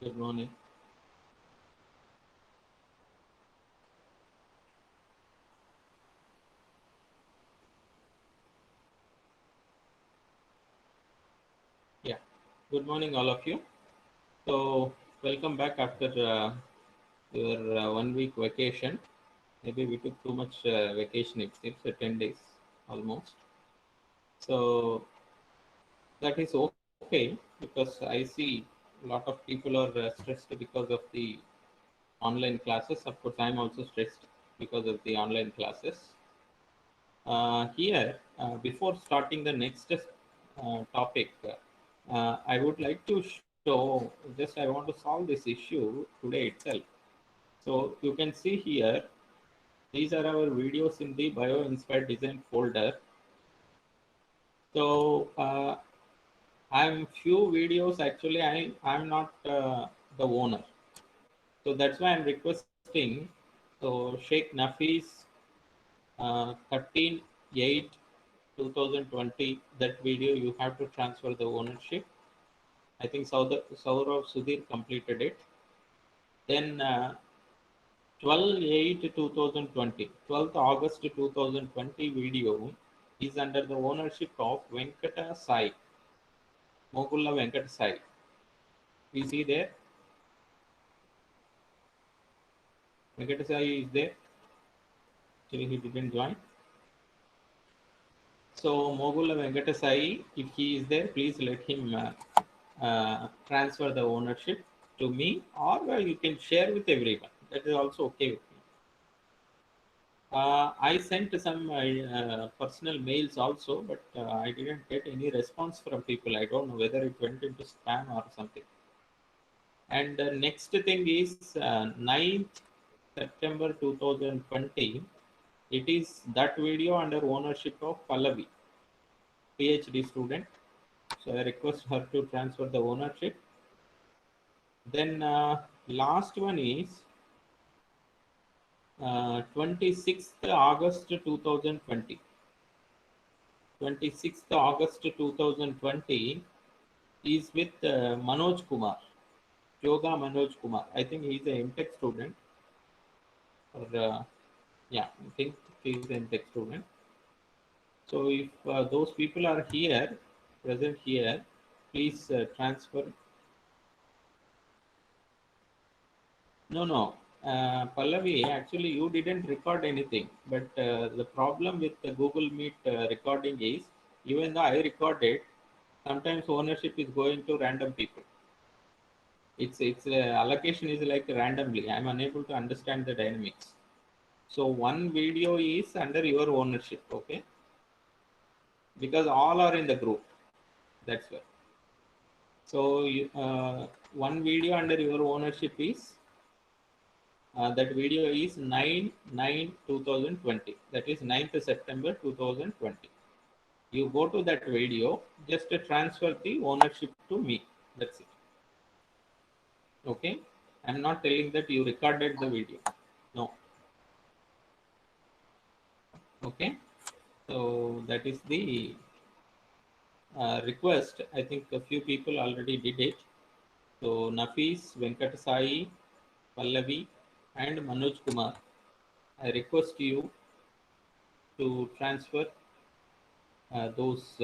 Good morning. Yeah, good morning, all of you. So, welcome back after your 1 week vacation. Maybe we took too much vacation, it seems, 10 days almost. So, that is okay because I see a lot of people are stressed because of the online classes. Of course, I'm also stressed because of the online classes. Here, before starting the next topic, I would like to show, just I want to solve this issue today itself. So you can see here, these are our videos in the Bio Inspired Design folder. So I'm few videos, actually I'm not the owner. So that's why I'm requesting, so Sheikh Nafis 13/8 2020, that video you have to transfer the ownership. I think Saurav Sudhir completed it. Then 12/8 2020, 12th August 2020 video is under the ownership of Venkata Sai, Mogulla Venkata Sai. You see there? Venkata Sai is there. Actually, he didn't join. So Mogulla Venkata Sai, if he is there, please let him transfer the ownership to me, or you can share with everyone. That is also okay with me. I sent some personal mails also, but I didn't get any response from people. I don't know whether it went into spam or something. And the next thing is 9th September 2020. It is that video under ownership of Pallavi, PhD student. So I request her to transfer the ownership. Then last one is 26th August 2020. 26th August 2020 is with Manoj Kumar, Yoga Manoj Kumar. I think he's a MTech student. Or, yeah, I think he's an MTech student. So if those people are here, present here, please transfer. No. Pallavi, actually, you didn't record anything. But the problem with the Google Meet recording is, even though I recorded, sometimes ownership is going to random people. It's allocation is like randomly. I'm unable to understand the dynamics. So one video is under your ownership, okay? Because all are in the group. That's why. So one video under your ownership is that video is 9/9/2020. That is 9th September 2020. You go to that video, just transfer the ownership to me. That's it. Okay. I'm not telling that you recorded the video. No. Okay. So that is the request. I think a few people already did it. So Nafis, Venkatasai, Pallavi, and Manoj Kumar, I request you to transfer those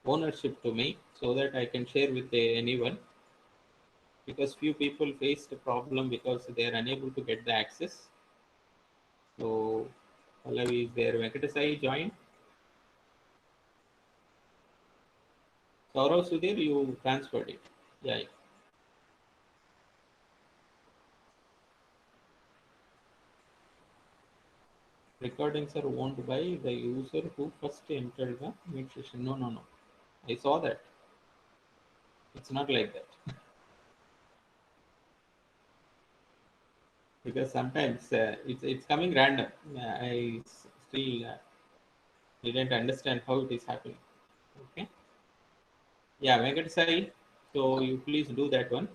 ownership to me so that I can share with anyone, because few people face the problem because they are unable to get the access. So Pallavi is there. Venkatasai joined. Saurav Sudhir, you transferred it. Yeah. Recordings are owned by the user who first entered the meet session. No. I saw that. It's not like that. Because sometimes it's coming random. I still didn't understand how it is happening. Okay. Yeah, Venkat Sai. So you please do that one.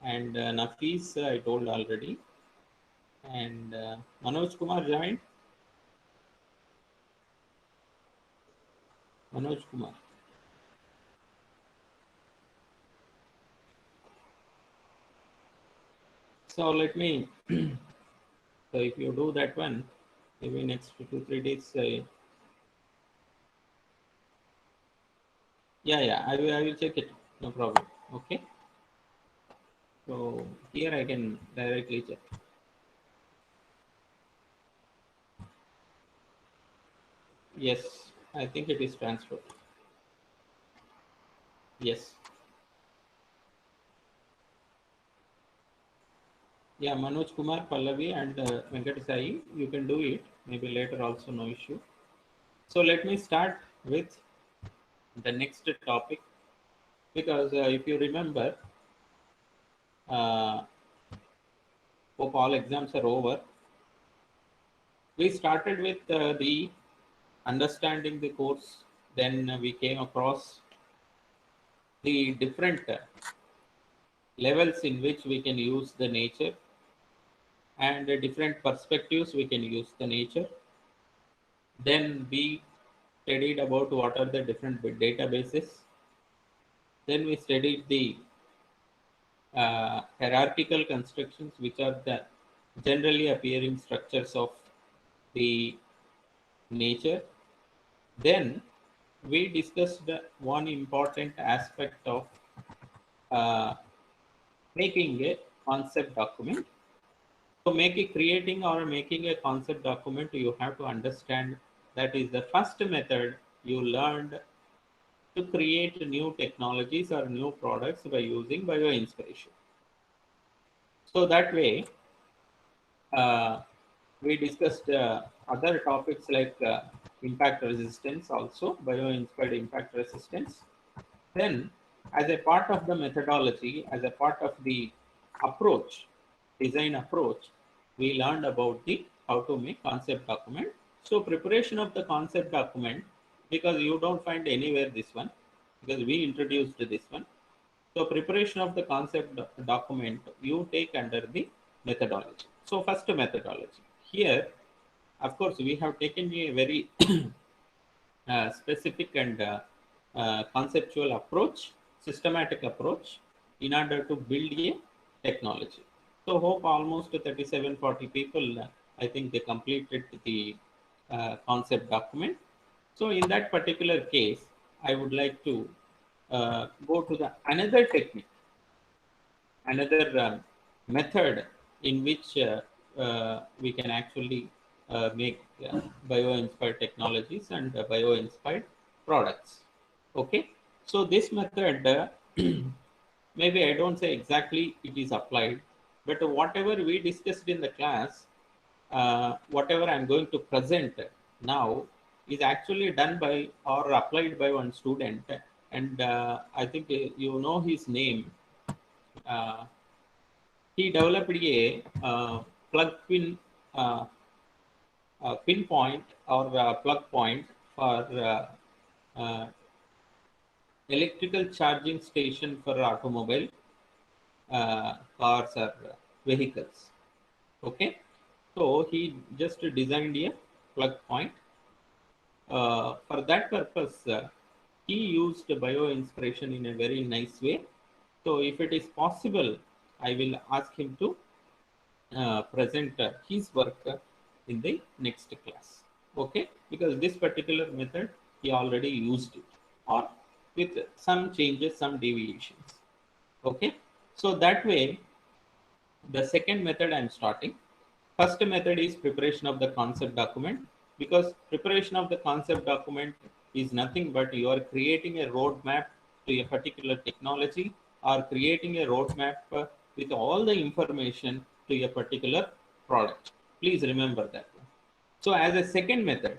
And Nafis, I told already. And Manoj Kumar joined. Manoj Kumar. So let me, so if you do that one, maybe next 2 3 days, yeah, I will check it, no problem. Okay. So here I can directly check. Yes, I think it is transferred. Yes. Yeah, Manoj Kumar, Pallavi, and Venkat Sai, you can do it. Maybe later also, no issue. So let me start with the next topic because if you remember, uh, hope all exams are over. We started with the understanding the course, then we came across the different levels in which we can use the nature and different perspectives we can use the nature. Then we studied about what are the different databases. Then we studied the hierarchical constructions, which are the generally appearing structures of the nature. Then we discussed one important aspect of uh, making a concept document. So creating or making a concept document, you have to understand that is the first method you learned to create new technologies or new products by using bioinspiration. So that way, uh, we discussed other topics like impact resistance, also bio-inspired impact resistance. Then, as a part of the methodology, as a part of the approach, design approach, we learned about the how to make concept document. So preparation of the concept document, because you don't find anywhere this one, because we introduced this one. So preparation of the concept document you take under the methodology. So first methodology. Here, of course, we have taken a very specific and conceptual approach, systematic approach in order to build a technology. So hope almost 37-40 people, I think they completed the concept document. So in that particular case, I would like to go to the another technique, another method in which we can actually make bio-inspired technologies and bio-inspired products. Okay, so this method, maybe I don't say exactly it is applied, but whatever we discussed in the class, whatever I'm going to present now is actually done by or applied by one student, and I think you know his name. Uh, he developed a plug pin pinpoint or plug point for uh, electrical charging station for automobile cars or vehicles. Okay, so he just designed a plug point. For that purpose, he used bio inspiration in a very nice way. So if it is possible, I will ask him to present his work in the next class. Okay, because this particular method he already used it, or with some changes, some deviations. Okay, so that way the second method I'm starting. First method is preparation of the concept document, because preparation of the concept document is nothing but you are creating a roadmap to a particular technology or creating a roadmap with all the information to a particular product. Please remember that one. So as a second method,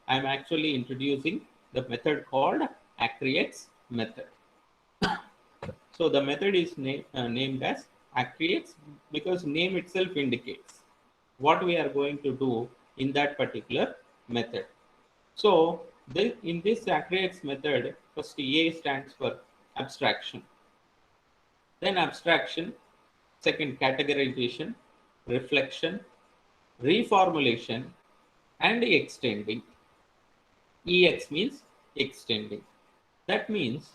I'm actually introducing the method called ACRREx method. So the method is named as ACRREx because name itself indicates what we are going to do in that particular method. So in this ACRREx method, first A stands for abstraction, then abstraction, second categorization, reflection, reformulation, and extending. EX means extending. That means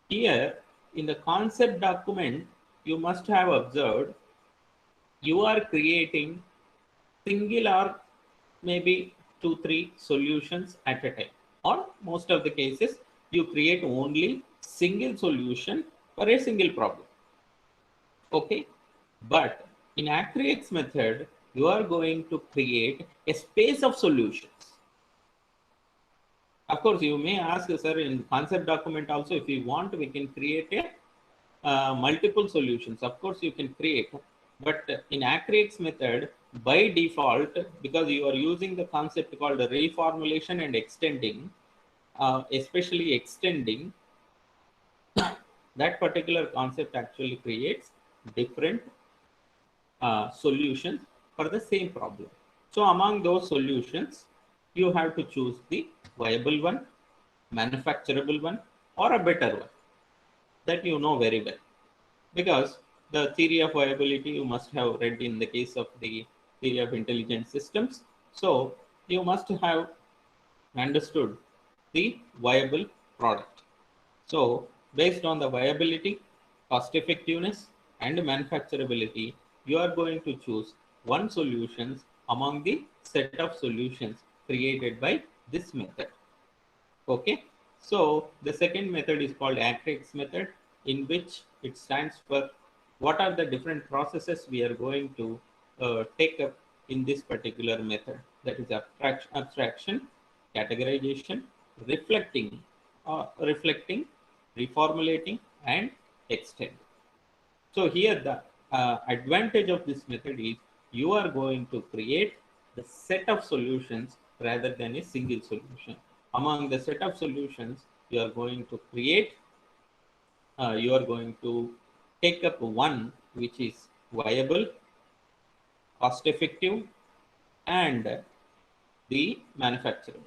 here in the concept document, you must have observed you are creating single or maybe 2-3 solutions at a time. Or most of the cases, you create only single solution for a single problem. Okay, but in ACRREx method, you are going to create a space of solutions. Of course, you may ask, sir, in concept document also, if you want, we can create a multiple solutions. Of course, you can create, but in ACRREx method, by default, because you are using the concept called reformulation and extending, especially extending, that particular concept actually creates different solutions for the same problem. So among those solutions, you have to choose the viable one, manufacturable one, or a better one that you know very well. Because the theory of viability you must have read in the case of the theory of intelligent systems. So you must have understood the viable product. So based on the viability, cost effectiveness, and manufacturability, you are going to choose one solutions among the set of solutions created by this method. Okay, so the second method is called Attrix method, in which it stands for what are the different processes we are going to take up in this particular method. That is abstraction, categorization, reflecting, reformulating, and extend. So here the advantage of this method is you are going to create the set of solutions rather than a single solution. Among the set of solutions, you are going to create, you are going to take up one which is viable, cost effective, and the manufacturable.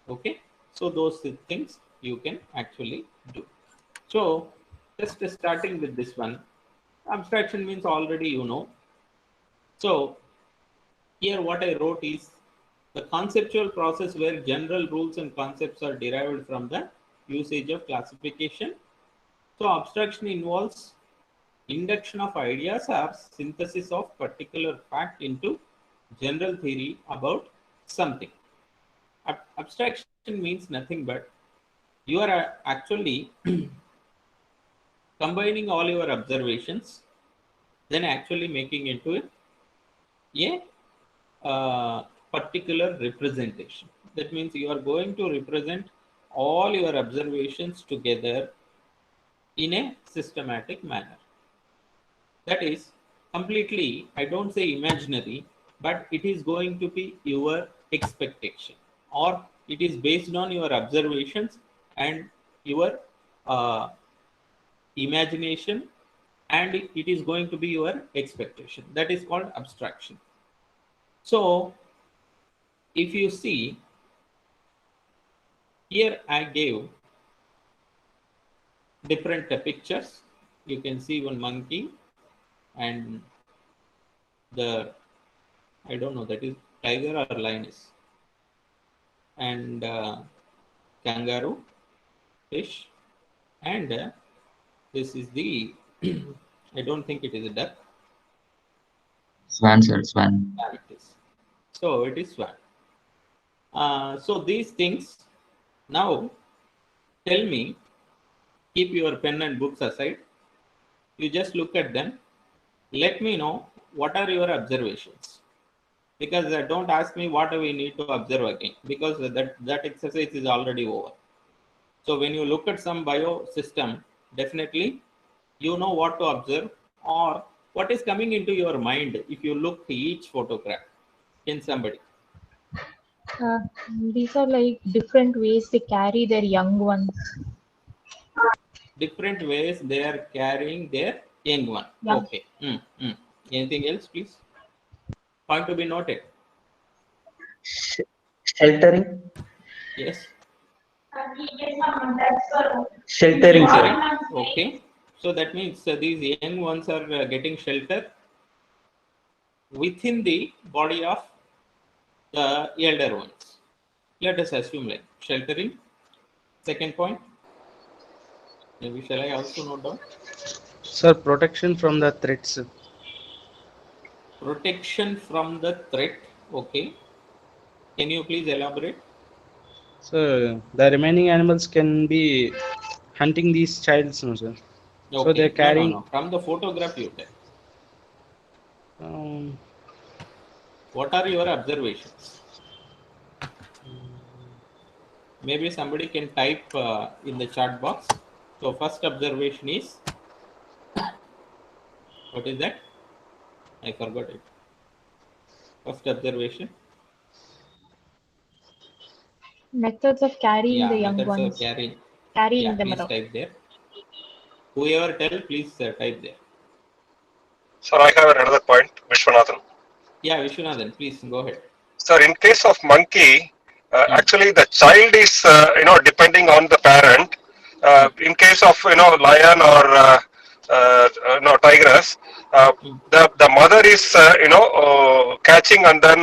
Okay, so those things you can actually do. So just starting with this one, abstraction means already you know. So here what I wrote is the conceptual process where general rules and concepts are derived from the usage of classification. So abstraction involves induction of ideas or synthesis of particular fact into general theory about something. Abstraction means nothing but you are actually combining all your observations, then actually making into a particular representation. That means you are going to represent all your observations together in a systematic manner. That is completely, I don't say imaginary, but it is going to be your expectation, or it is based on your observations and your uh, imagination, and it is going to be your expectation. That is called abstraction. So if you see here, I gave different pictures. You can see one monkey and the, I don't know, that is tiger or lioness, and kangaroo, fish, and this is the I don't think it is a duck. Swan, sir, swan. Yeah, it is. So it is swan. So these things, now tell me, keep your pen and books aside. You just look at them. Let me know what are your observations. Because don't ask me what we need to observe again, because that exercise is already over. So when you look at some biosystem, definitely you know what to observe or what is coming into your mind if you look each photograph in somebody. Uh, these are like different ways they carry their young ones. Different ways they are carrying their young one. Yeah. Okay. Anything else, please? Point to be noted. Sh- Sheltering. Yes. Sheltering, Sheltering. sir. Okay. So that means these young ones are getting shelter within the body of the elder ones. Let us assume like sheltering. Second point. Maybe shall I also note down? Sir, protection from the threats. Protection from the threat. Okay. Can you please elaborate? So the remaining animals can be hunting these childs, no, sir. So they're Okay. No, no, carrying. no. From the photograph you tell. Um, What are your observations? Maybe somebody can type in the chat box. So first observation is, what is that? I forgot it. First observation. Methods of carrying the Yeah, young methods of ones. carrying. Yeah, Carrying them please around. type there. Whoever tell, please type there. Sir, I have another point, Vishwanathan. Yeah, Vishwanathan, please go ahead. Sir, in case of monkey, Hmm. actually the child is, depending on the parent. In case of, lion or, no, tigress, the mother is, catching and then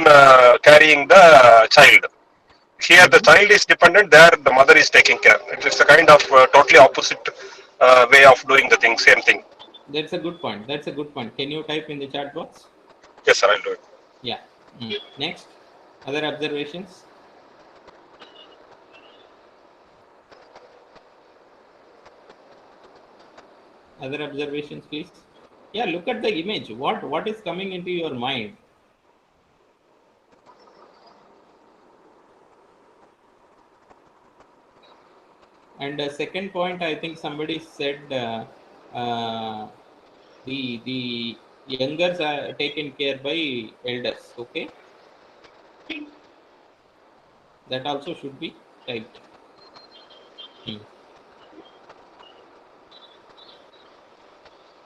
carrying the child. Here the child is dependent, there the mother is taking care. It is a kind of totally opposite way of doing the thing, same thing. That's a good point. That's a good point. Can you type in the chat box? Yes, sir, I'll do it. Yeah. Next, other observations. Other observations, please. Yeah, look at the image. What is coming into your mind? And the second point, I think somebody said the youngers are taken care by elders. Okay, that also should be typed.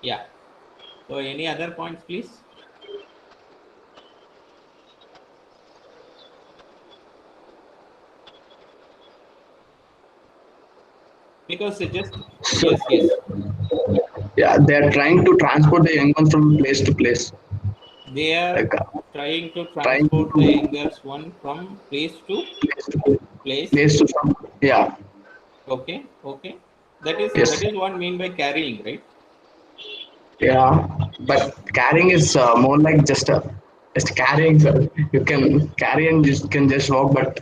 Yeah. So any other points, please? Because it just So, yes, yeah, they are trying to transport the young ones from place to place. they are Like trying to trying transport the to youngers one from place to place to place. place to some. Yeah. Okay, okay. That Yes. is what I mean by carrying, right? Yeah. But carrying is more like just carrying. Sir. You can carry and just can just walk, but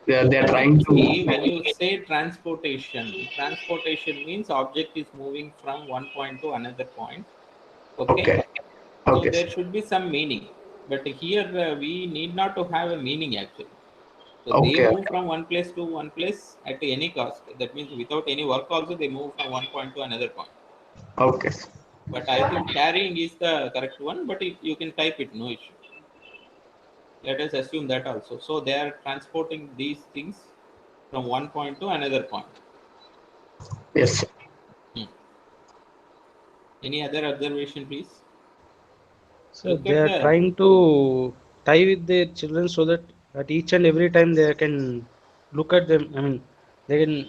they're No, no. trying to. See, when you say transportation means object is moving from one point to another point. Okay. Okay. So Okay. there should be some meaning. But here we need not to have a meaning actually. So they Okay. move from one place to one place at any cost. That means without any work also they move from one point to another point. Okay. But I think carrying is the correct one, but you can type it, no issue. Let us assume that also. So they are transporting these things from one point to another point. Yes. Any other observation, please? So Look they at are the, trying to tie with their children so that at each and every time they can look at them. I mean, they can.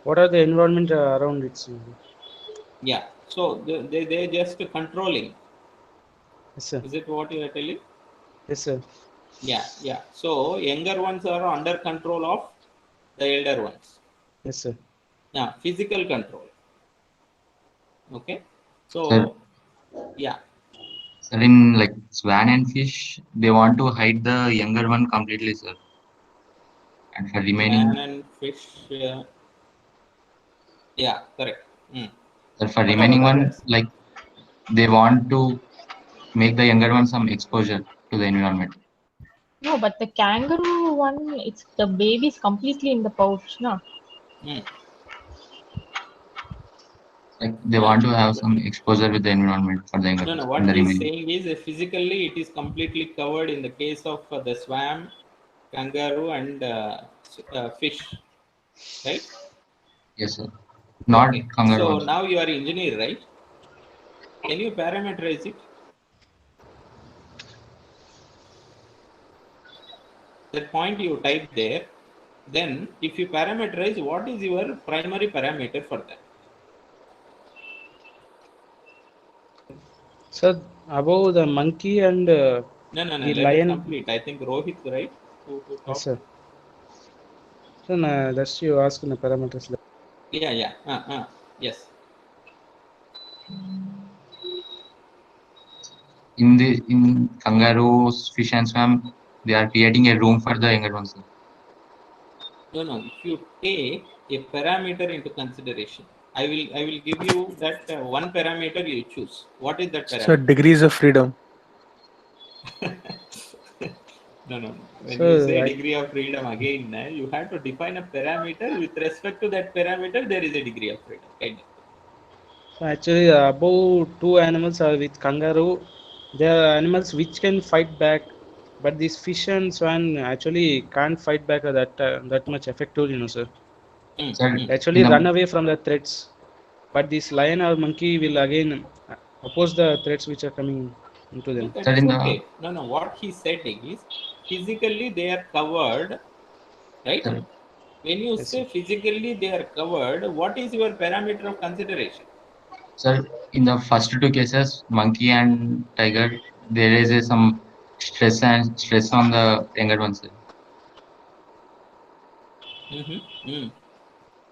What are the environment around it? yeah. So they just controlling. Yes, sir. Is it what you are telling? Yes, sir. Yeah, yeah. So younger ones are under control of the elder ones. Yes, sir. Yeah, physical control. Okay. Sir, So yeah, sir, in like swan and fish, they want to hide the younger one completely, sir. And for man remaining, and fish. Yeah, correct. sir, for What about remaining one, others? like they want to make the younger one some exposure to the environment. No, but the kangaroo one, it's the baby's completely in the pouch, no? Hmm. Like they No, want to have but some exposure with the environment for the younger no, no. ones What in the he is remaining. saying is physically it is completely covered in the case of the swam, kangaroo, and fish, right? Yes, sir. Not Okay. kangaroo So also. now you are engineer, right? Can you parameterize it? That point you type there. Then, if you parameterize, what is your primary parameter for that? Sir, above the monkey and No, no, no. the Let us lion. complete. I think Rohit, right? Who Yes, talked? sir. So that's you ask the parameters. Yeah, yeah. Yes. in kangaroos, fish and swam, they are creating a room for the younger ones, sir. No. If you take a parameter into consideration, I will give you that one parameter you choose. What is that So parameter? degrees of freedom. No. When you So say degree of freedom again, you have to define a parameter. With respect to that parameter, there is a degree of freedom. Kind of. So actually, above two animals are with kangaroo. They are animals which can fight back, but this fish and swan actually can't fight back that much effectively, sir. Sir, They actually in run the away from the threats, but this lion or monkey will again oppose the threats which are coming into No, them. that sir is in the okay. No. What he said is physically they are covered, right? sir, When you Yes, say sir. physically they are covered, what is your parameter of consideration? sir, in the first two cases, monkey and tiger, there is some stress on the younger ones, sir. Mm-hmm.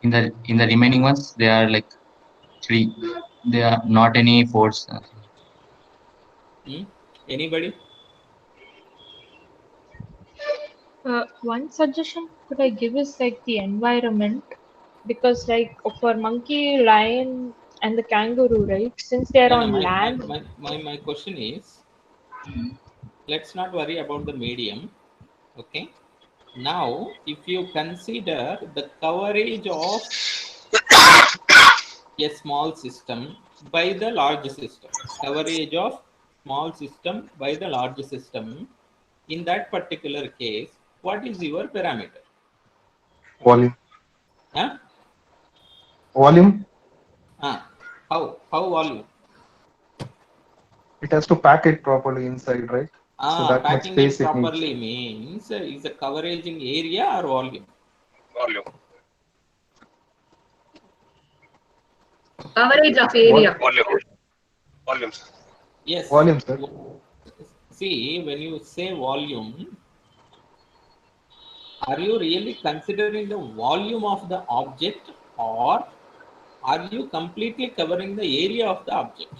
In the remaining ones, they are like free. They are not any force. Anybody? One suggestion could I give is like the environment, because like for monkey, lion, and the kangaroo, right? Since they're No. on land, My question is, let's not worry about the medium. Okay. Now, if you consider the coverage of a small system by the large system, coverage of small system by the large system, in that particular case, what is your parameter? Volume. Huh? Volume. How volume? It has to pack it properly inside, right? So that much Packing it space it needs. properly means is a coverage in area or volume? Volume. Coverage of What area. Volume. Volumes. Yes. volume, sir? See, when you say volume, are you really considering the volume of the object, or are you completely covering the area of the object,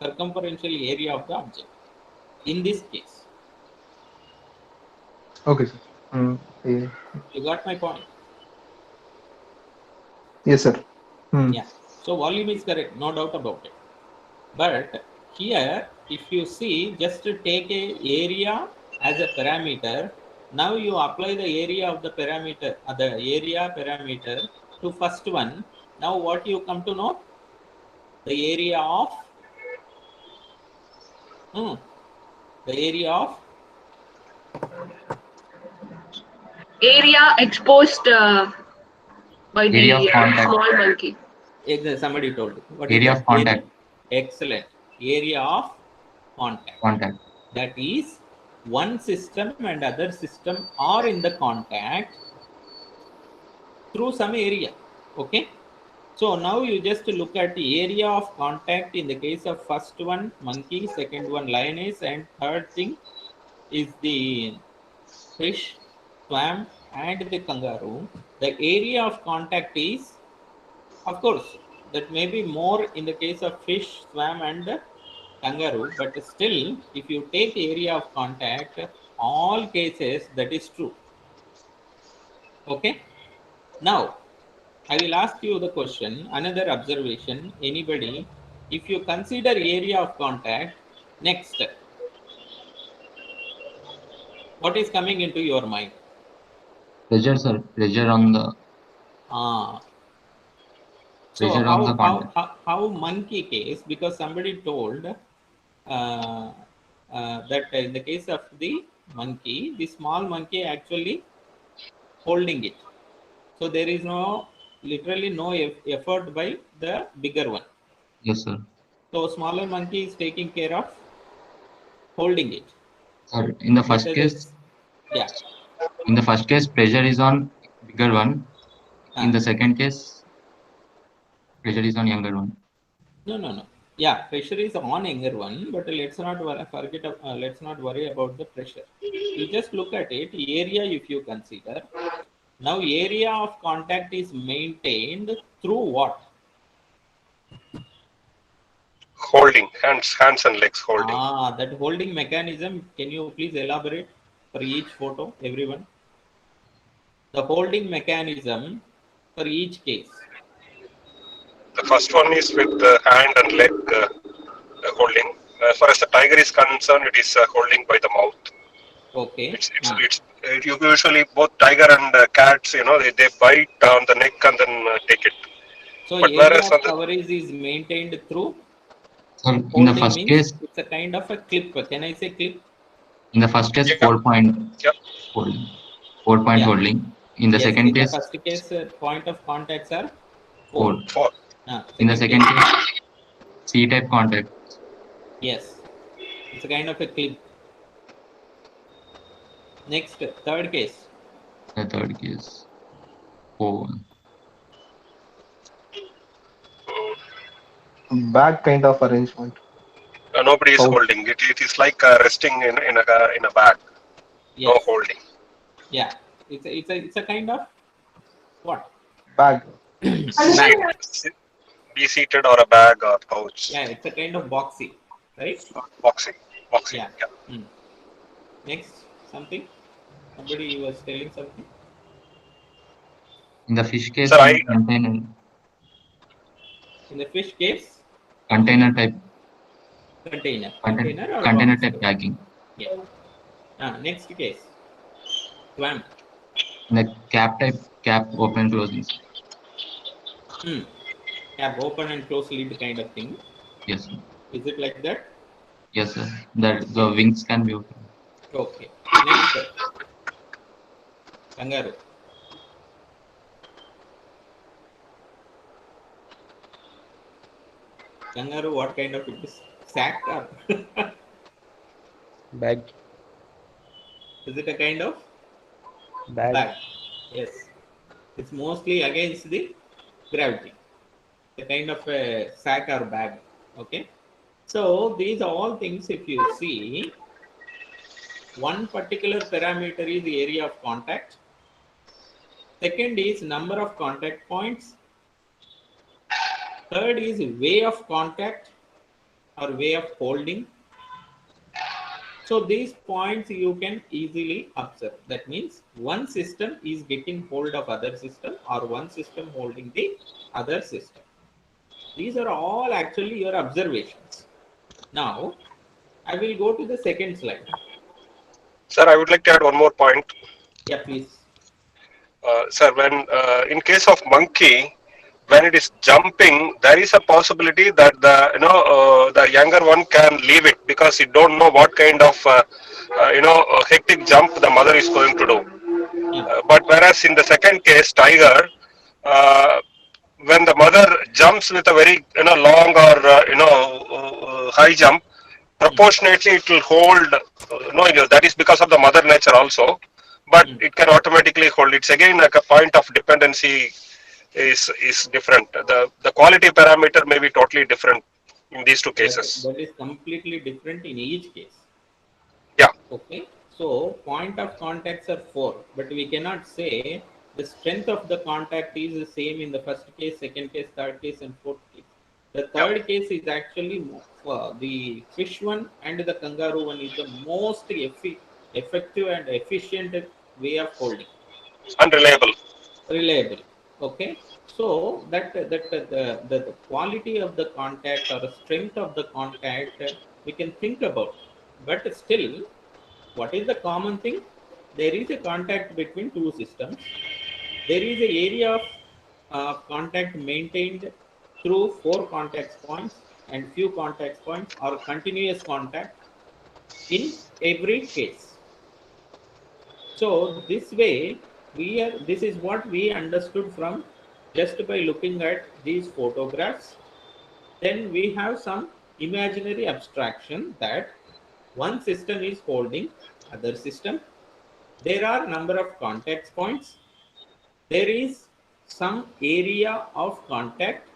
circumferential area of the object? In this case, Okay, sir. Yeah. you got my point. Yes, sir. Yeah. So volume is correct, no doubt about it. But here, if you see, just to take a area as a parameter, now you apply the area of the parameter, the area parameter to first one. Now what you come to know? The area of the area of Area exposed by Area of the contact. small monkey. somebody told. What is Area that of area? contact. Excellent. Area of contact. Contact. That is, one system and other system are in the contact through some area. Okay. So now you just look at the area of contact in the case of first one monkey, second one lioness, and third thing is the fish, swam, and the kangaroo. The area of contact is, of course, that may be more in the case of fish, swam, and kangaroo, but still, if you take area of contact, all cases that is true. Okay. Now, I will ask you the question, another observation, anybody, if you consider area of contact, next, what is coming into your mind? Pressure, sir. Pressure on the Ah, so pressure on the contact. how monkey case, because somebody told that in the case of the monkey, the small monkey actually holding it. So there is literally no effort by the bigger one. Yes, sir. So smaller monkey is taking care of holding it. Sir, in the But first case, yeah. pressure is on bigger one. In Uh, the second case, pressure is on younger one. no. Yeah, pressure is on younger one, but let's not worry about the pressure. You just look at it, area if you consider. Now area of contact is maintained through what? holding, hands and legs holding. That holding mechanism, can you please elaborate for each photo, everyone? The holding mechanism for each case. The first one is with the hand and leg holding. As far as the tiger is concerned, it is holding by the mouth. Okay. Usually both tiger and cats, they bite on the neck and then take it. So But area whereas of coverage is maintained through So in the holding first means case, it's a kind of a clip. Can I say clip? in the first case, Yeah. 4-point Yeah. holding. 4-point Yeah. holding. In the Yes, second in the case, first case, point of contacts are 4. 4. 4. In the second case, C-type contact. Yes, it's a kind of a clip. Next, third case. The third case, 4. Bag kind of arrangement. Nobody is Pouch. holding it. It is like resting in a bag. Yes. No holding. Yeah, it's a kind of what? Bag. Bag. Be seated or a bag or pouch. Yeah, it's a kind of boxy, right? Boxing. Yeah. Next, something. Somebody was telling something. In the fish case, Sir, container. In the fish case, Container type. container or Container box. type packing. Yeah. Next case, swam. In the cap type, cap open closing. Cap open and close lid kind of thing. Yes, sir. Is it like that? Yes, sir. That the wings can be open. Okay. Next, kangaroo. Kangaroo, what kind of it is? Sack or Bag. is it a kind of Bag. Yes. It's mostly against the gravity. A kind of a sack or bag. Okay. So these are all things. If you see, one particular parameter is the area of contact. Second is number of contact points. Third is way of contact or way of holding. So these points you can easily observe. That means one system is getting hold of other system or one system holding the other system. These are all actually your observations. Now, I will go to the second slide. Sir, I would like to add one more point. Yeah, please. Sir, when in case of monkey, when it is jumping, there is a possibility that the younger one can leave it because he don't know what kind of hectic jump the mother is going to do. But whereas in the second case, tiger, when the mother jumps with a very long or high jump, proportionately it will hold. That is because of the mother nature also, but it can automatically hold. It's again like a point of dependency is different. The quality parameter may be totally different in these two cases. That is completely different in each case. Yeah. Okay. So point of contacts are 4, but we cannot say the strength of the contact is the same in the first case, second case, third case, and fourth case. The third case is actually the fish one and the kangaroo one is the most effective and efficient way of holding. Unreliable. Reliable. Okay. So that the quality of the contact or the strength of the contact we can think about, but still, what is the common thing? There is a contact between two systems. There is an area of contact maintained through 4 contact points and few contact points or continuous contact in every case. So this way, this is what we understood from just by looking at these photographs. Then we have some imaginary abstraction that one system is holding other system. There are number of contact points. There is some area of contact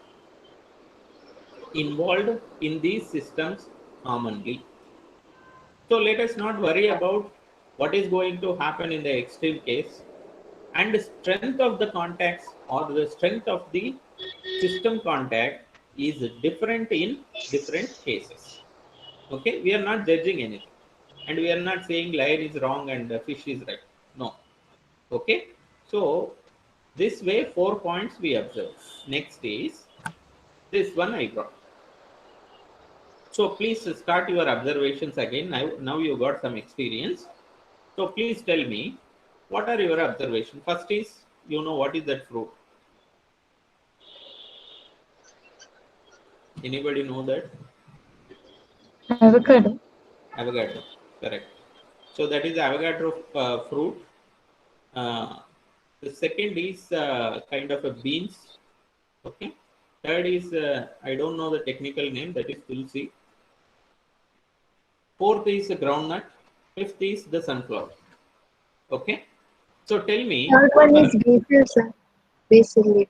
involved in these systems commonly. So let us not worry about what is going to happen in the extreme case. And the strength of the contacts or the strength of the system contact is different in different cases. Okay, we are not judging anything, and we are not saying lion is wrong and fish is right. No. Okay, so this way 4 points we observe. Next is this one I brought. So please start your observations again. Now you got some experience. So please tell me, what are your observations? First is, you know what is that fruit? Anybody know that? Avocado. Avocado, correct. So that is avocado fruit. The second is kind of a beans. Okay. Third is I don't know the technical name. That is tulsi. Fourth is the groundnut. Fifth is the sunflower. Okay. So tell me. Third one is basil, sir. Basil leaf.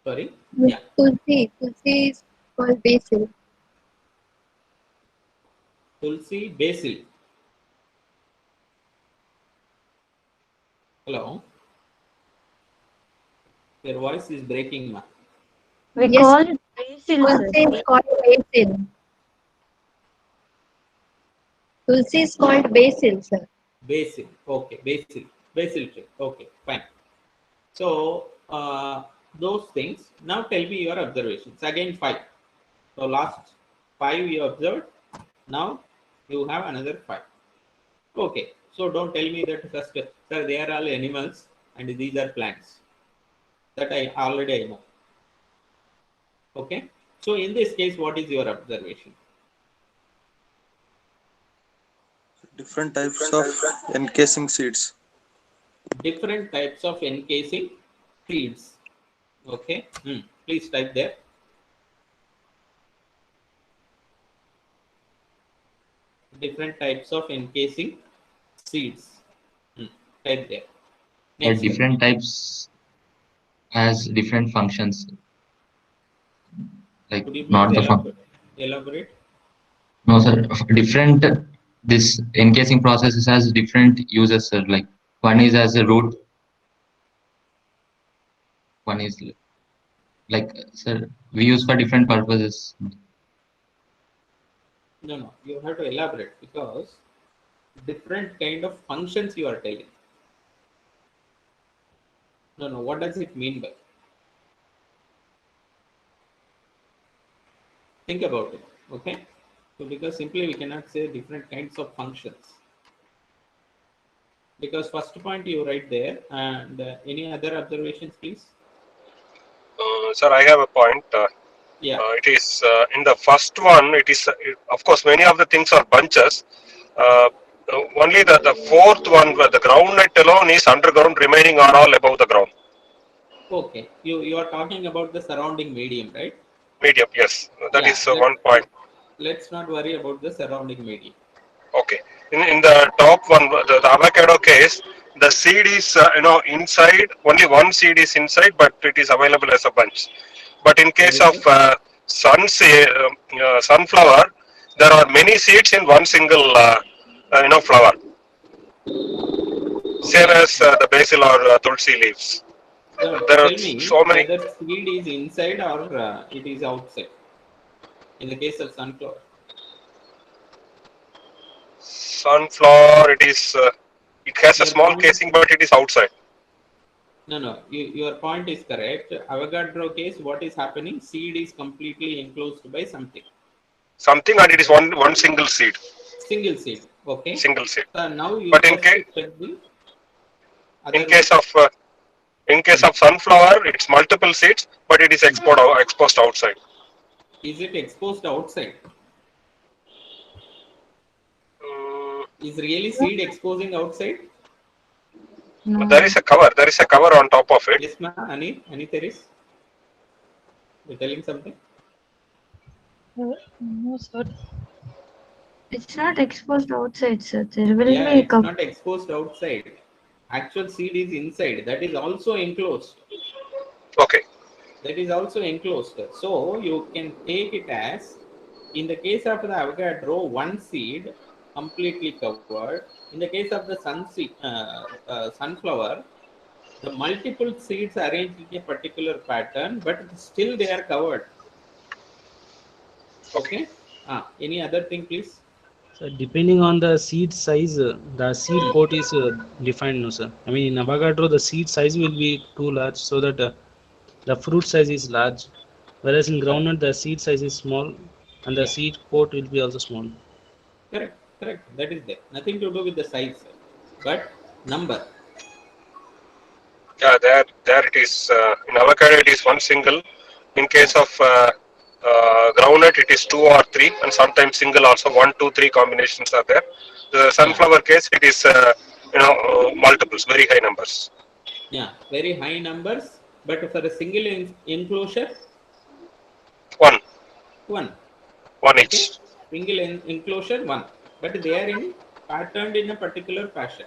Sorry. Yeah. Tulsi. Tulsi is called basil. Tulsi, basil. Hello. Your voice is breaking, ma. We Yes. call it basil, Tulsi sir. is called basil. Tulsi is called basil, sir. Basil. Okay. Basil. Basil tree. Okay. Fine. So those things. Now tell me your observations. Again 5. So last 5 you observed. Now you have another 5. Okay. So don't tell me that first, sir, they are all animals and these are plants. That I already know. Okay. So in this case, what is your observation? Different types of encasing seeds. Different types of encasing seeds. Okay. Please type there. Different types of encasing seeds. Type there. Next Different types has different functions. Like could you not please the elaborate? No, sir. Different this encasing processes has different uses, sir. Like one is as a root, one is like, sir, we use for different purposes. No, you have to elaborate because different kind of functions you are telling. No, what does it mean by? Think about it. Okay. So because simply we cannot say different kinds of functions. Because first point you write there, and any other observations, please? Sir, I have a point. Yeah. It is in the first one. It is of course many of the things are bunches. Only the fourth one, where the groundnut alone is underground, remaining are all above the ground. Okay. You are talking about the surrounding medium, right? Medium, yes. That Yeah. is one point. Let's not worry about the surrounding medium. Okay. In the top one, the avocado case, the seed is inside. Only one seed is inside, but it is available as a bunch. But in case of sunflower, there are many seeds in one single flower. Same Okay. as the basil or tulsi leaves. So There are tell me so many. whether seed is inside or it is outside. In the case of sunflower. Sunflower, it is. It has a Your small point. casing, but it is outside. No. Your point is correct. Avocado case, what is happening? Seed is completely enclosed by something. Something, and it is one single seed. Single seed. Okay. Single seed. Now you But just check the other in case one. of sunflower, it's multiple seeds, but it is exposed outside. Is it exposed outside? Is really seed exposing outside? No. There is a cover. There is a cover on top of it. Yes, ma'am. Ani, there is. You're telling something? No, sir. It's not exposed outside, sir. There will Yeah, be a it's not exposed outside. Actual seed is inside. That is also enclosed. Okay. That is also enclosed. So you can take it as, in the case of the avocado, one seed completely covered. In the case of the sunflower, The multiple seeds arranged in a particular pattern, but still they are covered. Okay. Any other thing, please? So depending on the seed size, the seed coat is defined, no sir. I mean in avocado the seed size will be too large so that the fruit size is large, whereas in groundnut the seed size is small and the seed coat will be also small. Correct. That is there. Nothing to do with the size, but number. Yeah, there it is. In avocado, it is one single. In case of groundnut, it is two or three, and sometimes single also. 1, 2, 3 combinations are there. The sunflower case, it is multiples, very high numbers. Yeah, very high numbers. But for a single enclosure, One one. Okay. Each. Single enclosure, one. But they are patterned in a particular fashion.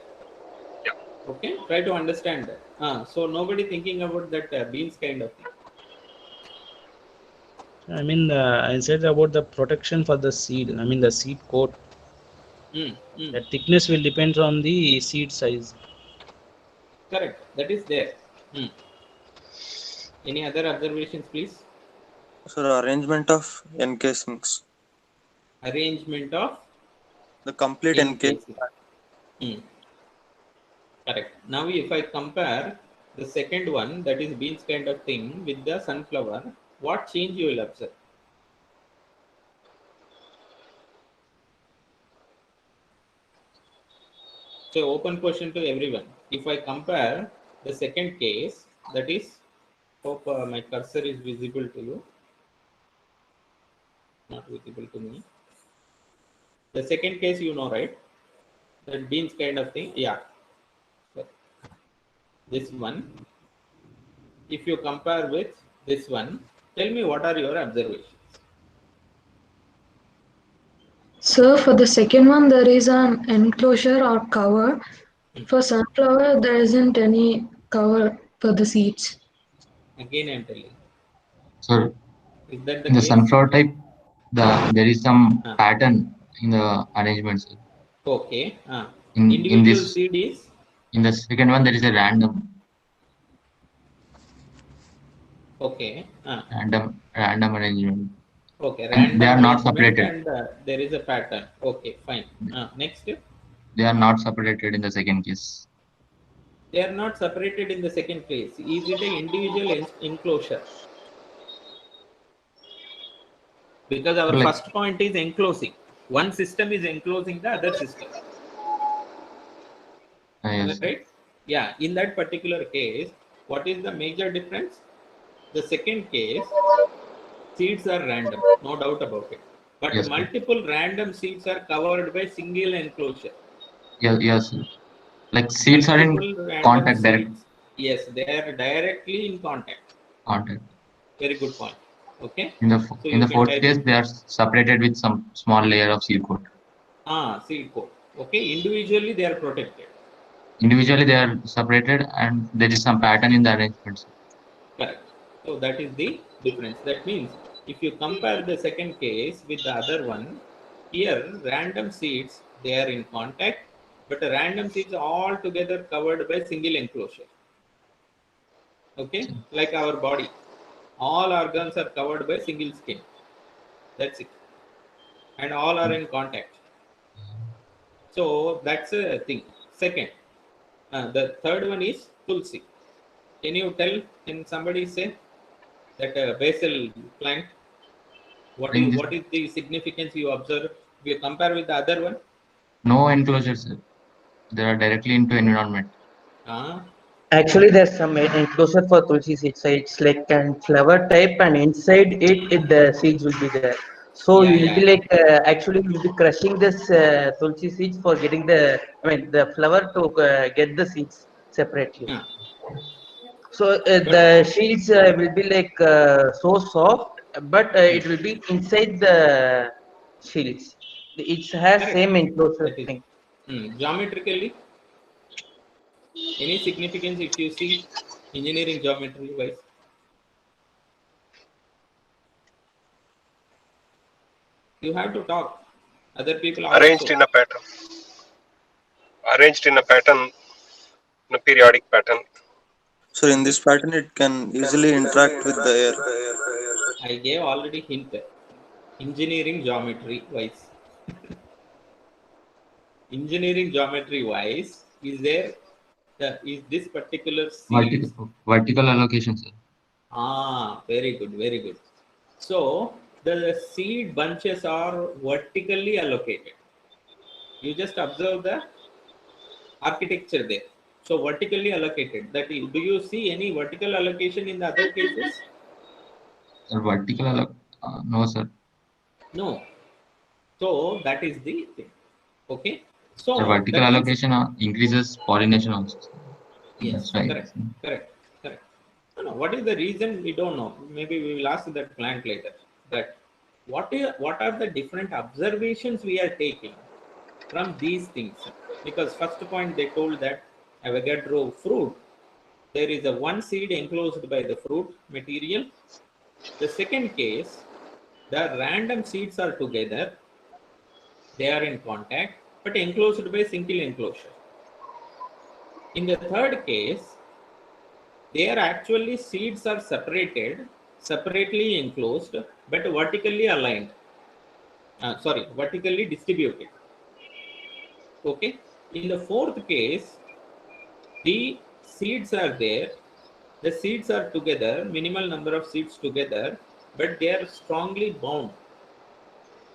Yeah. Okay, try to understand that. So nobody thinking about that beans kind of thing. I mean I said about the protection for the seed. I mean the seed coat. The thickness will depend on the seed size. Correct. That is there. Any other observations, please? So arrangement of encasings. Arrangement of the complete encasing. Correct. Now, if I compare the second one, that is beans kind of thing, with the sunflower, what change you will observe? So, open question to everyone. If I compare the second case, that is, hope my cursor is visible to you. Not visible to me. The second case, you know, right? That beans kind of thing. Yeah. So, this one. If you compare with this one, tell me what are your observations? So for the second one, there is an enclosure or cover. For sunflower, there isn't any cover for the seeds. Again, I'm telling. So Is that the in the case? sunflower type, there is some pattern in the arrangement, sir. Okay. In Individual this, seed is? in the second one, there is a random. Okay. Random arrangement. Okay. And Random they are not arrangement separated. and there is a pattern. Okay. Fine. Next. They are not separated in the second case. They are not separated in the second case. Is it an individual enclosure? Because our first point is enclosing. One system is enclosing the other system. Yes. Right? Yeah. In that particular case, what is the major difference? The second case, seeds are random, no doubt about it. But yes, multiple random seeds are covered by single enclosure. Yes. Like seeds are in contact direct. Yes, they are directly in contact. Very good point. Okay. In So the you can fourth type case, it. they are separated with some small layer of seed coat. Seed coat. Okay. Individually, they are protected. Individually, they are separated, and there is some pattern in the arrangements. Correct. So that is the difference. That means if you compare the second case with the other one, here random seeds they are in contact, but random seeds all together covered by single enclosure. Okay, like our body, all organs are covered by single skin. That's it, and all are in contact. So that's a thing. Second, the third one is tulsi. Can you tell? Can somebody say that basil plant? What is the significance you observe? If you compare with the other one? No enclosures. They are directly into environment. Actually, there's some enclosure for tulsi seeds. So it's like a flower type, and inside it the seeds will be there. So you will be like actually you will be crushing this tulsi seeds for getting the flower to get the seeds separately. So the seeds will be like so soft, but it will be inside the shields. It has same enclosure thing. Geometrically, any significance if you see engineering geometry wise? You have to talk. Other people are Arranged also. in a pattern, in a periodic pattern. So in this pattern, it can easily interact with the air. I gave already hint. Engineering geometry wise. Engineering geometry wise, is this particular seed? Vertical allocation, sir. Very good, very good. So the seed bunches are vertically allocated. You just observe the architecture there. So vertically allocated. That is, do you see any vertical allocation in the other cases? No, sir. No. So that is the thing. Okay. The So vertical that means allocation increases pollination also. yes, That's why. correct. No, what is the reason? We don't know. Maybe we will ask that plant later. But what are the different observations we are taking from these things? Because first point they told that Avogadro fruit, there is a one seed enclosed by the fruit material. The second case, the random seeds are together. They are in contact, but enclosed by single enclosure. In the third case, there actually seeds are separated, separately enclosed, but vertically aligned. Vertically distributed. Okay. In the fourth case, the seeds are there. The seeds are together, minimal number of seeds together, but they are strongly bound.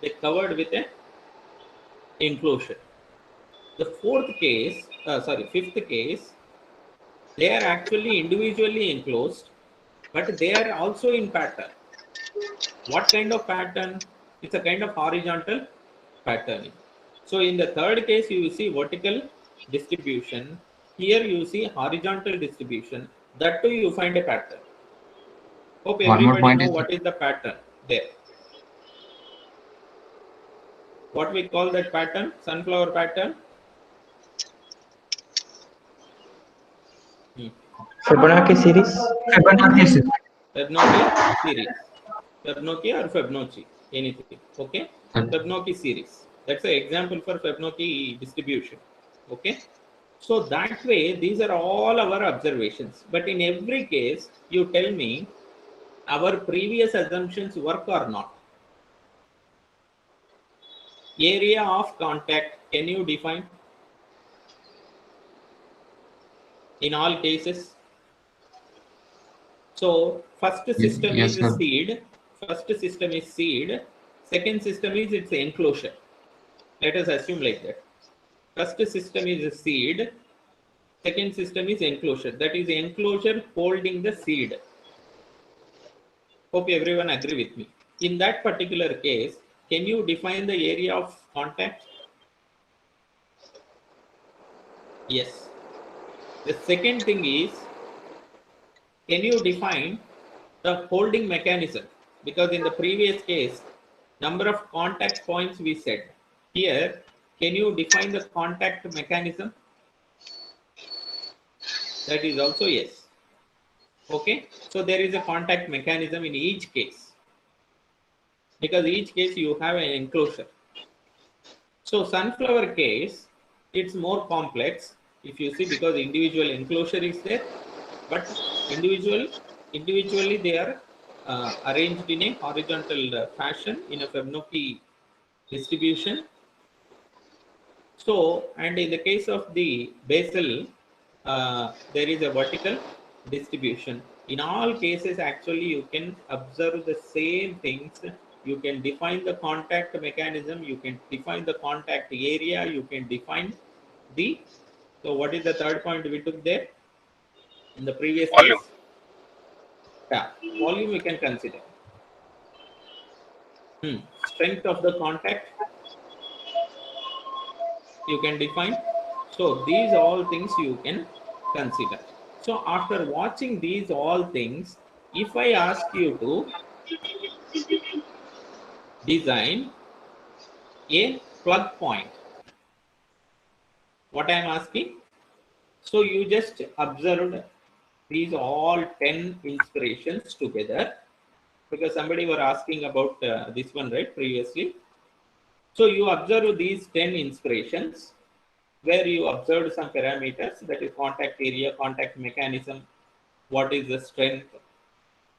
They covered with a enclosure. The fifth case, they are actually individually enclosed, but they are also in pattern. What kind of pattern? It's a kind of horizontal patterning. So in the third case, you see vertical distribution. Here you see horizontal distribution. That too you find a pattern. Hope everybody know what is the pattern there. What we call that pattern? Sunflower pattern? Fibonacci series? Fibonacci series. Fibonacci series. Fibonacci or Fibonacci, anything. Okay. Fibonacci series. That's an example for Fibonacci distribution. Okay. So that way, these are all our observations. But in every case, you tell me our previous assumptions work or not. Area of contact, can you define? In all cases. So first system is seed. First system is seed. Second system is its enclosure. Let us assume like that. First system is a seed. Second system is enclosure. That is enclosure holding the seed. Hope everyone agree with me. In that particular case, can you define the area of contact? Yes. The second thing is, can you define the holding mechanism? Because in the previous case, number of contact points we said. Here, can you define the contact mechanism? That is also yes. Okay. So there is a contact mechanism in each case. Because each case you have an enclosure. So sunflower case, it's more complex if you see, because individual enclosure is there, but individually they are arranged in a horizontal fashion in a Fibonacci distribution. So, and in the case of the basil, there is a vertical distribution. In all cases, actually, you can observe the same things. You can define the contact mechanism. You can define the contact area. You can define the. So, what is the third point we took there in the previous Volume. case? Yeah, volume we can consider. Strength of the contact you can define. So these all things you can consider. So after watching these all things, if I ask you to design a plug point, what I am asking? So you just observed these all 10 inspirations together, because somebody were asking about this one, right, previously. So you observe these 10 inspirations where you observed some parameters, that is contact area, contact mechanism, what is the strength,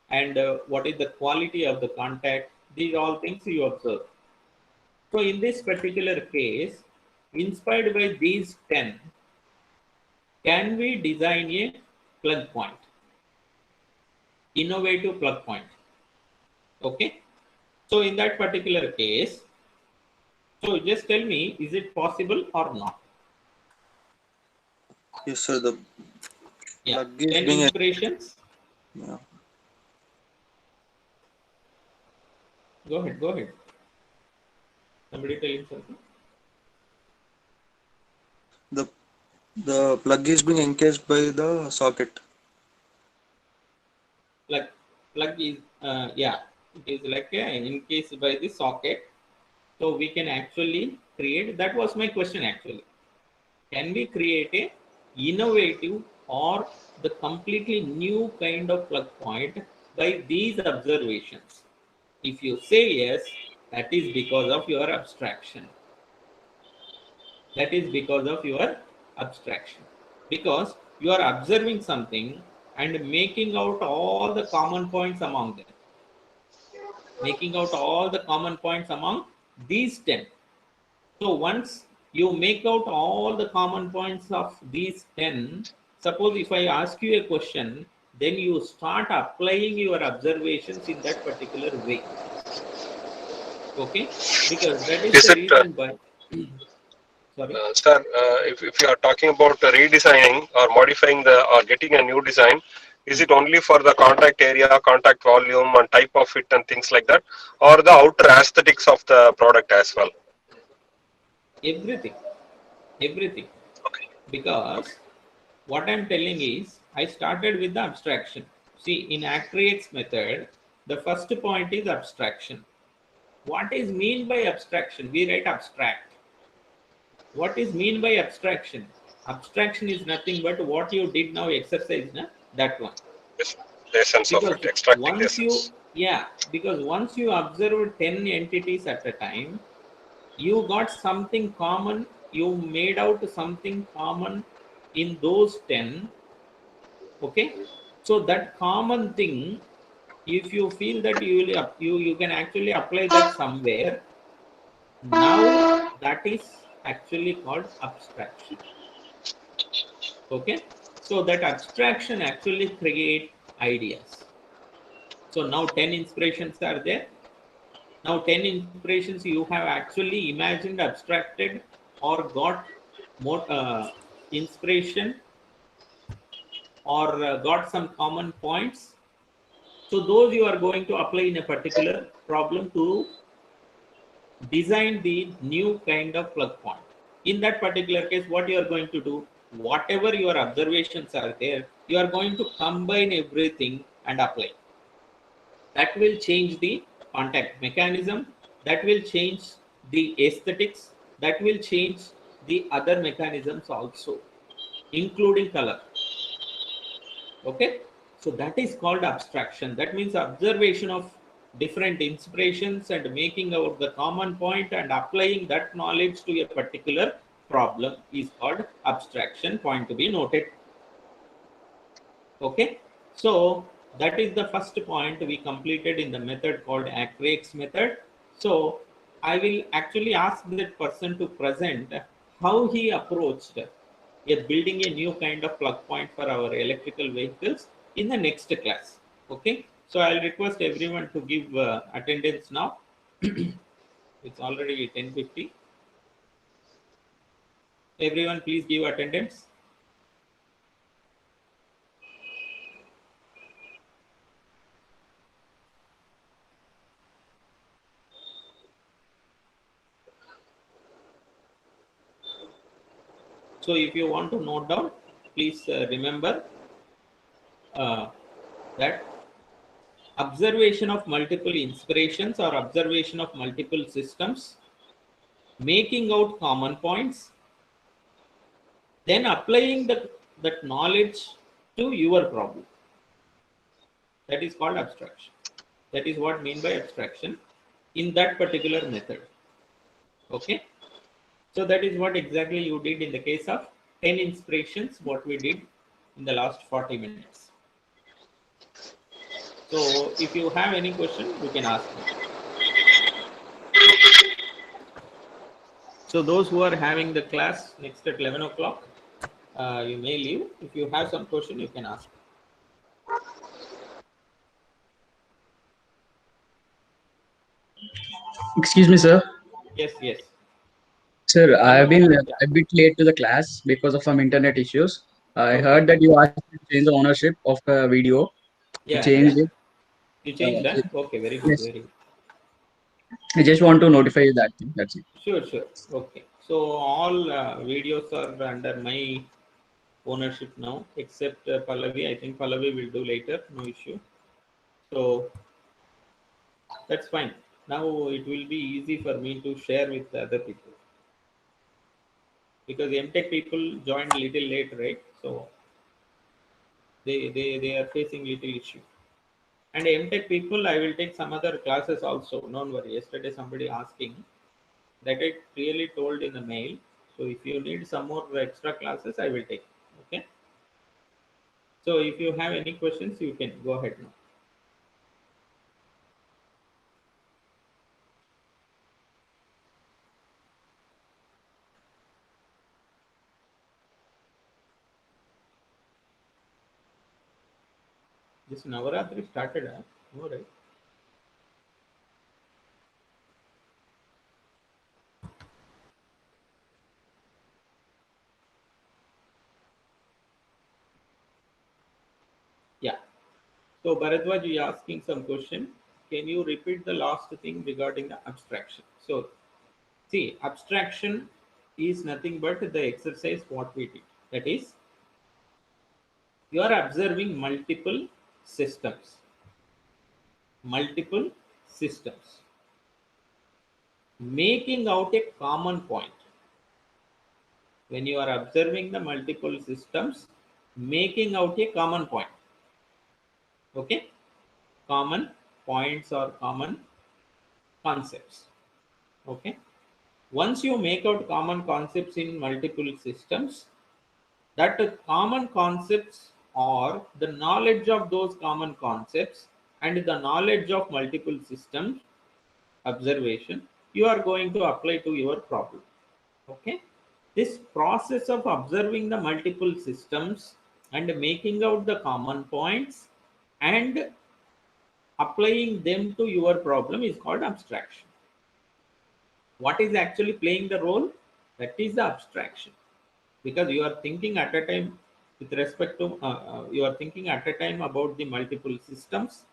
and what is the quality of the contact. These are all things you observe. So in this particular case, inspired by these 10, can we design a plug point? Innovative plug point. Okay. So in that particular case, so just tell me, is it possible or not? Yes, sir. The Yeah. plug is 10 being. inspirations. Yeah. Go ahead. Go ahead. Somebody telling something. The plug is being encased by the socket. Plug is yeah, it is like encased by the socket. So we can actually create. That was my question actually. Can we create a innovative or the completely new kind of plug point by these observations? If you say yes, that is because of your abstraction. That is because of your abstraction. Because you are observing something and making out all the common points among them. Making out all the common points among these 10. So once you make out all the common points of these 10, suppose if I ask you a question, then you start applying your observations in that particular way. Okay? Because that is Is the it, reason why. Sorry? sir, if you are talking about redesigning or modifying or getting a new design, is it only for the contact area, contact volume, and type of it and things like that, or the outer aesthetics of the product as well? Everything. Everything. Okay. Because what I'm telling is, I started with the abstraction. See, in ACRREx method, the first point is abstraction. What is mean by abstraction? We write abstract. What is mean by abstraction? Abstraction is nothing but what you did now exercise, na? That one. Yes, the essence of Because it, extracting the once you, essence. because once you observe 10 entities at a time, you got something common, you made out something common in those 10. Okay, so that common thing, if you feel that you will you can actually apply that somewhere, now that is actually called abstraction. Okay, so that abstraction actually create ideas. So now 10 inspirations are there. Now 10 inspirations you have actually imagined, abstracted, or got more inspiration, or got some common points. So those you are going to apply in a particular problem to design the new kind of plug point. In that particular case, what you are going to do, whatever your observations are there, you are going to combine everything and apply. That will change the contact mechanism, that will change the aesthetics, that will change the other mechanisms also, including color. Okay, so that is called abstraction. That means observation of different inspirations and making out the common point and applying that knowledge to a particular problem is called abstraction. Point to be noted. Okay, so that is the first point we completed in the method called ACRREx method. So I will actually ask that person to present how he approached building a new kind of plug point for our electrical vehicles in the next class. Okay, so I'll request everyone to give attendance now. It's already 10:50. Everyone, please give attendance. So if you want to note down, please remember that observation of multiple inspirations or observation of multiple systems, making out common points, then applying that knowledge to your problem. That is called abstraction. That is what I mean by abstraction in that particular method. Okay. So that is what exactly you did in the case of 10 inspirations, what we did in the last 40 minutes. So if you have any question, you can ask me. So those who are having the class next at 11 o'clock, you may leave. If you have some question, you can ask. Excuse me, sir. Yes, yes. Sir, I have been Yeah. a bit late to the class because of some internet issues. I Okay. heard that you asked me to change the ownership of the video. I Yeah, changed yeah. it. You changed that? Okay, very good, Yes. very good. I just want to notify you that thing. That's it. Sure, sure. Okay. So all videos are under my ownership now, except Pallavi. I think Pallavi will do later, no issue. So that's fine. Now it will be easy for me to share with other people. Because MTech people joined little late, right? So they are facing little issue. And MTech people, I will take some other classes also. Don't worry. Yesterday somebody asking that I clearly told in the mail. So if you need some more extra classes, I will take. Okay. So if you have any questions, you can go ahead now. This Navaratri started, no, right? Yeah. So Bharadwaj, you are asking some question. Can you repeat the last thing regarding the abstraction? So see, abstraction is nothing but the exercise what we did. That is, you are observing multiple systems. Multiple systems. Making out a common point. When you are observing the multiple systems, making out a common point. Okay? Common points or common concepts. Okay? Once you make out common concepts in multiple systems, that common concepts or the knowledge of those common concepts and the knowledge of multiple systems observation, you are going to apply to your problem. Okay? This process of observing the multiple systems and making out the common points and applying them to your problem is called abstraction. What is actually playing the role? That is the abstraction. Because you are thinking at a time with respect to, you are thinking at a time about the multiple systems,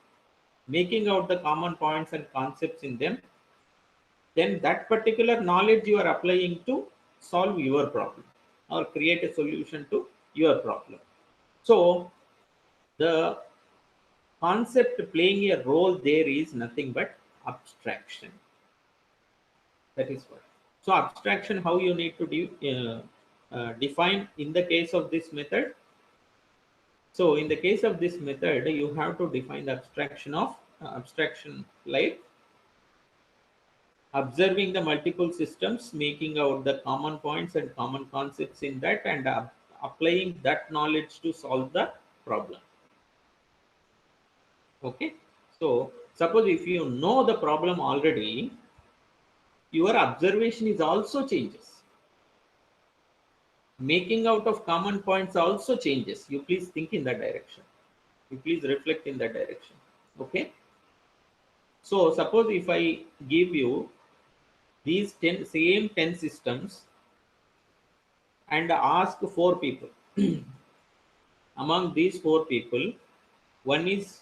making out the common points and concepts in them, then that particular knowledge you are applying to solve your problem or create a solution to your problem. So the concept playing a role there is nothing but abstraction. That is what. So abstraction, how you need to define in the case of this method. So in the case of this method, you have to define the abstraction of abstraction like observing the multiple systems, making out the common points and common concepts in that, and applying that knowledge to solve the problem. Okay. So suppose if you know the problem already, your observation is also changes. Making out of common points also changes. You please think in that direction. You please reflect in that direction. Okay. So suppose if I give you these same 10 systems and ask 4 people. Among these 4 people, one is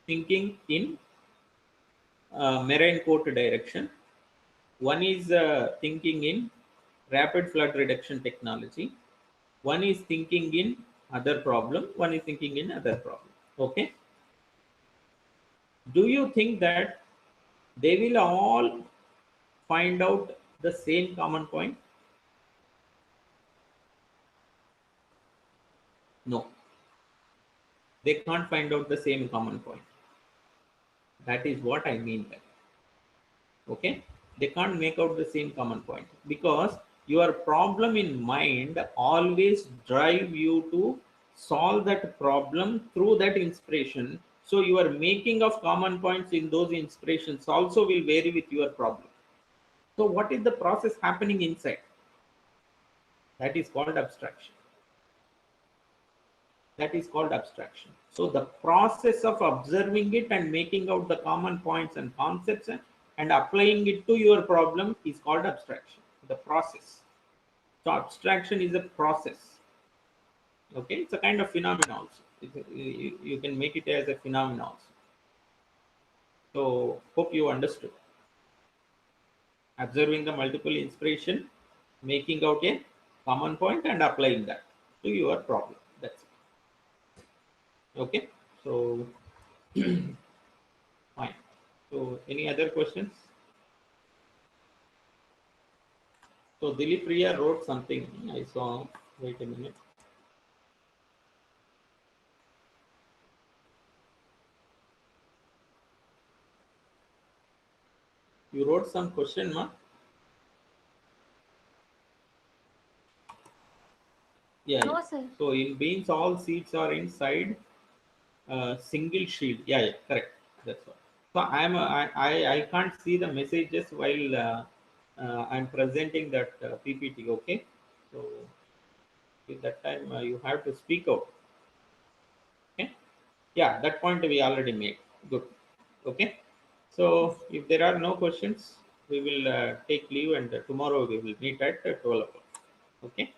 thinking in marine coat direction, one is thinking in rapid flood reduction technology, one is thinking in other problem, one is thinking in other problem. Okay. Do you think that they will all find out the same common point? No. They can't find out the same common point. That is what I mean by. Okay. They can't make out the same common point because your problem in mind always drive you to solve that problem through that inspiration. So your making of common points in those inspirations also will vary with your problem. So what is the process happening inside? That is called abstraction. That is called abstraction. So the process of observing it and making out the common points and concepts and applying it to your problem is called abstraction. The process. So abstraction is a process. Okay, it's a kind of phenomena also. You can make it as a phenomena also. So hope you understood. Observing the multiple inspiration, making out a common point and applying that to your problem. That's it. Okay, so fine. So any other questions? So Dilip Priya wrote something. I saw. Wait a minute. You wrote some question, ma? Yeah, No, yeah. sir. So in beans, all seeds are inside single shield. Yeah, correct. That's all. So I can't see the messages while I'm presenting that PPT. Okay. So at that time you have to speak out. Okay. Yeah, that point we already made. Good. Okay. So if there are no questions, we will take leave and tomorrow we will meet at 12 o'clock. Okay.